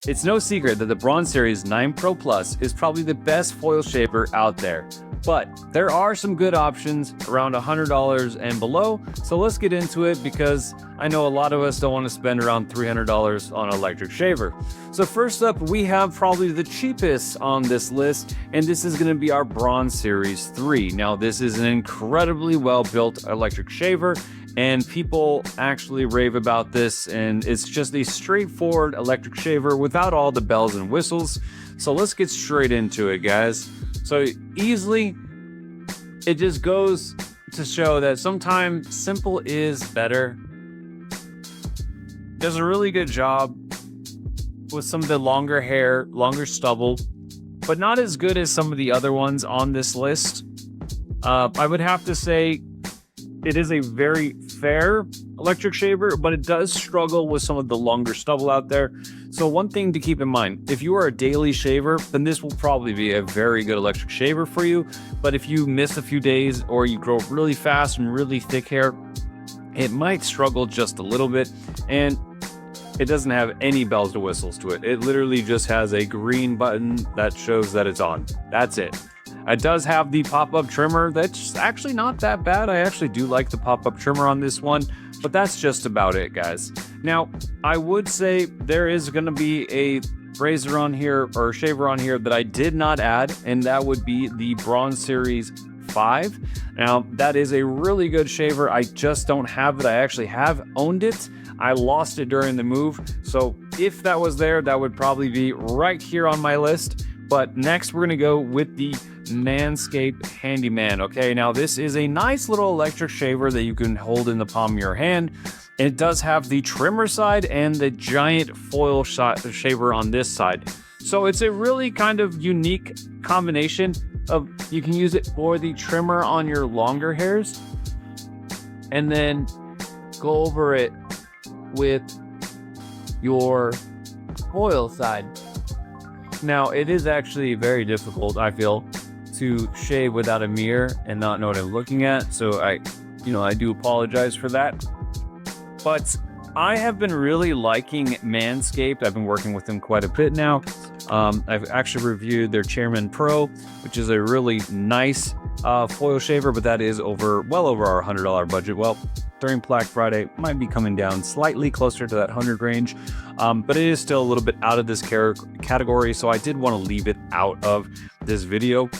It's no secret that the Braun Series 9 Pro Plus is probably the best foil shaver out there, but there are some good options around $100 and below, so let's get into it because I know a lot of us don't want to spend around $300 on an electric shaver. So first up, we have probably the cheapest on this list, and this is going to be our Braun Series 3. Now, this is an incredibly well-built electric shaver, and people actually rave about this, and it's just a straightforward electric shaver without all the bells and whistles. So let's get straight into it, guys. So easily, it just goes to show that sometimes simple is better. Does a really good job with some of the longer hair, longer stubble, but not as good as some of the other ones on this list. I would have to say it is a very fair electric shaver, but it does struggle with some of the longer stubble out there. So one thing to keep in mind, if you are a daily shaver, then this will probably be a very good electric shaver for you. But if you miss a few days or you grow really fast and really thick hair, it might struggle just a little bit. And it doesn't have any bells or whistles to it. It literally just has a green button that shows that it's on. That's it. It does have the pop-up trimmer. That's actually not that bad. I actually do like the pop-up trimmer on this one, but that's just about it, guys. Now, I would say there is going to be a razor on here or shaver on here that I did not add, and that would be the Braun Series 5. Now, that is a really good shaver. I just don't have it. I actually have owned it. I lost it during the move. So if that was there, that would probably be right here on my list. But next, we're going to go with the Manscaped Handyman. Okay, now this is a nice little electric shaver that you can hold in the palm of your hand. It does have the trimmer side and the giant foil shaver on this side. So it's a really kind of unique combination of, you can use it for the trimmer on your longer hairs and then go over it with your foil side. Now, it is actually very difficult, I feel, to shave without a mirror and not know what I'm looking at. So I do apologize for that. But I have been really liking Manscaped. I've been working with them quite a bit now. I've actually reviewed their Chairman Pro, which is a really nice foil shaver, but that is well over our $100 budget. Well, during Black Friday, might be coming down slightly closer to that 100 range, but it is still a little bit out of this category, so I did want to leave it out of this video.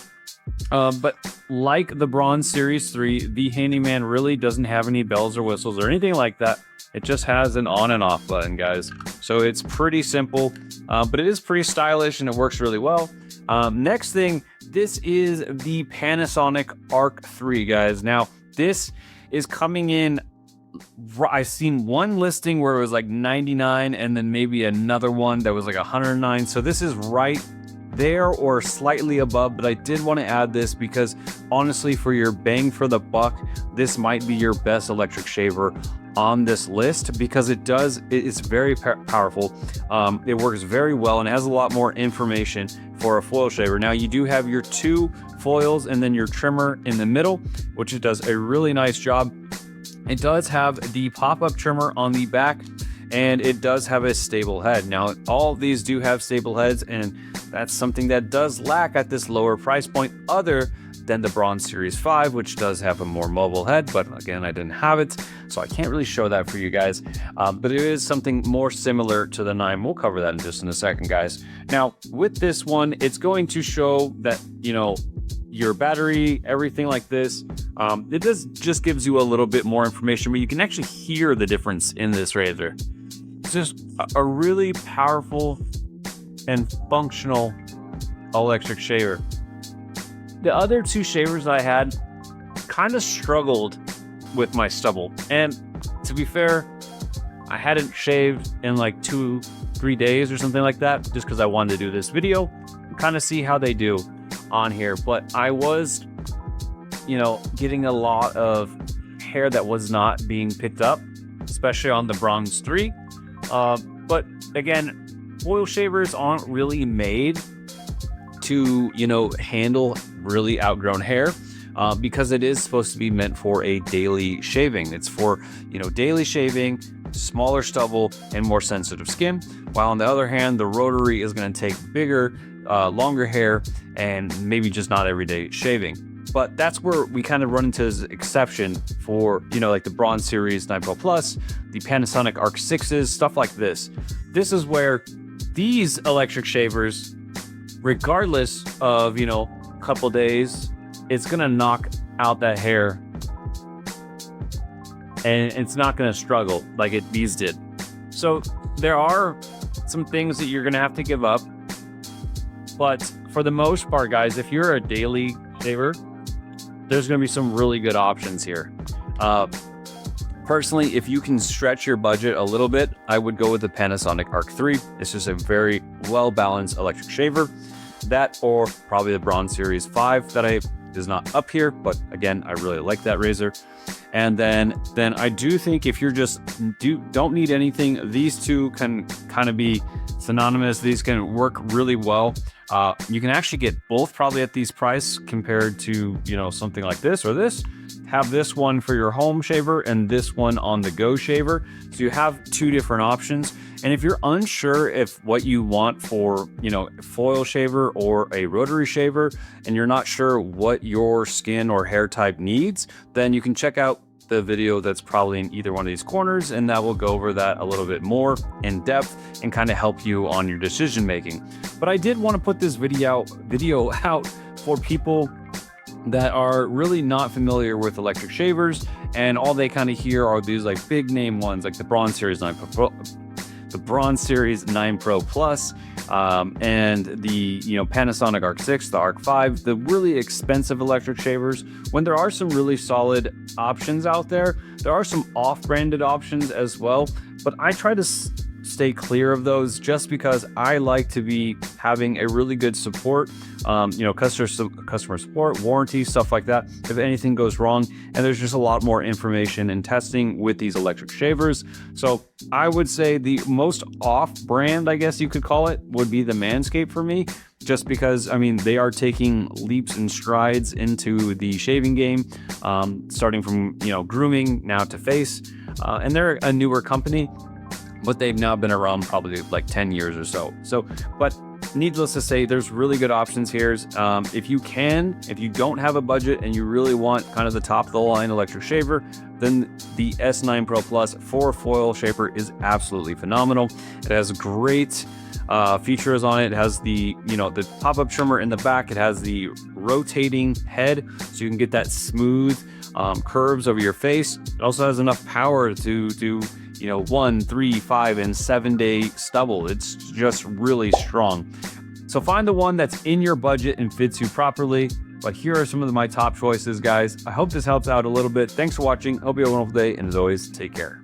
But like the Braun Series 3, the Handyman really doesn't have any bells or whistles or anything like that. It just has an on and off button, guys. So it's pretty simple, but it is pretty stylish and it works really well. Next thing, this is the Panasonic Arc III, guys. Now, this is coming in, I've seen one listing where it was like 99 and then maybe another one that was like 109. So this is right there or slightly above, but I did want to add this because honestly, for your bang for the buck, this might be your best electric shaver on this list because it's very powerful. It works very well and has a lot more information for a foil shaver. Now, you do have your two foils and then your trimmer in the middle, which it does a really nice job. It does have the pop-up trimmer on the back, and it does have a stable head. Now, all of these do have stable heads, and that's something that does lack at this lower price point other than the Braun Series 5, which does have a more mobile head, but again, I didn't have it, so I can't really show that for you guys. But it is something more similar to the 9. We'll cover that in just in a second, guys. Now, with this one, it's going to show that, your battery, everything like this. It just gives you a little bit more information, but you can actually hear the difference in this razor. It's just a really powerful and functional electric shaver. The other two shavers I had kind of struggled with my stubble. And to be fair, I hadn't shaved in like 2-3 days or something like that, just because I wanted to do this video and kind of see how they do on here. But I was, getting a lot of hair that was not being picked up, especially on the Braun 3. But again, foil shavers aren't really made to, handle really outgrown hair, because it is supposed to be meant for a daily shaving. It's for, daily shaving, smaller stubble and more sensitive skin, while on the other hand, the rotary is going to take bigger, longer hair and maybe just not everyday shaving. But that's where we kind of run into this exception for, like the Braun Series 9 Pro Plus, the Panasonic Arc 6s, stuff like this. This is where these electric shavers, regardless of, a couple days, it's going to knock out that hair and it's not going to struggle like these did. So there are some things that you're going to have to give up. But for the most part, guys, if you're a daily shaver, there's going to be some really good options here. Personally, if you can stretch your budget a little bit, I would go with the Panasonic Arc III. It's just a very well-balanced electric shaver. That or probably the Braun Series 5 that is not up here, but again, I really like that razor. And then I do think if you're just don't need anything, these two can kind of be synonymous. These can work really well. You can actually get both probably at these price compared to, something like this or this. Have this one for your home shaver and this one on the go shaver. So you have two different options. And if you're unsure if what you want for, foil shaver or a rotary shaver, and you're not sure what your skin or hair type needs, then you can check out the video that's probably in either one of these corners, and that will go over that a little bit more in depth and kind of help you on your decision making. But I did want to put this video out for people that are really not familiar with electric shavers, and all they kind of hear are these like big name ones like the Braun Series 9 Pro, the Braun Series 9 Pro Plus, and the Panasonic Arc 6, the Arc 5, the really expensive electric shavers. When there are some really solid options out there, there are some off-branded options as well, but I try to stay clear of those just because I like to be having a really good support, customer support, warranty, stuff like that, if anything goes wrong. And there's just a lot more information and testing with these electric shavers. So I would say the most off-brand, I guess you could call it, would be the Manscaped for me, just because, they are taking leaps and strides into the shaving game, starting from, grooming now to face. And they're a newer company, but they've now been around probably like 10 years or so. But needless to say, there's really good options here. If you don't have a budget and you really want kind of the top of the line electric shaver, then the S9 Pro Plus for foil shaver is absolutely phenomenal. It has great features on it. It has the pop-up trimmer in the back. It has the rotating head, so you can get that smooth curves over your face. It also has enough power to do 1, 3, 5, and 7 day stubble. It's just really strong. So find the one that's in your budget and fits you properly. But here are some of my top choices, guys. I hope this helps out a little bit. Thanks for watching. Hope you have a wonderful day, and as always, take care.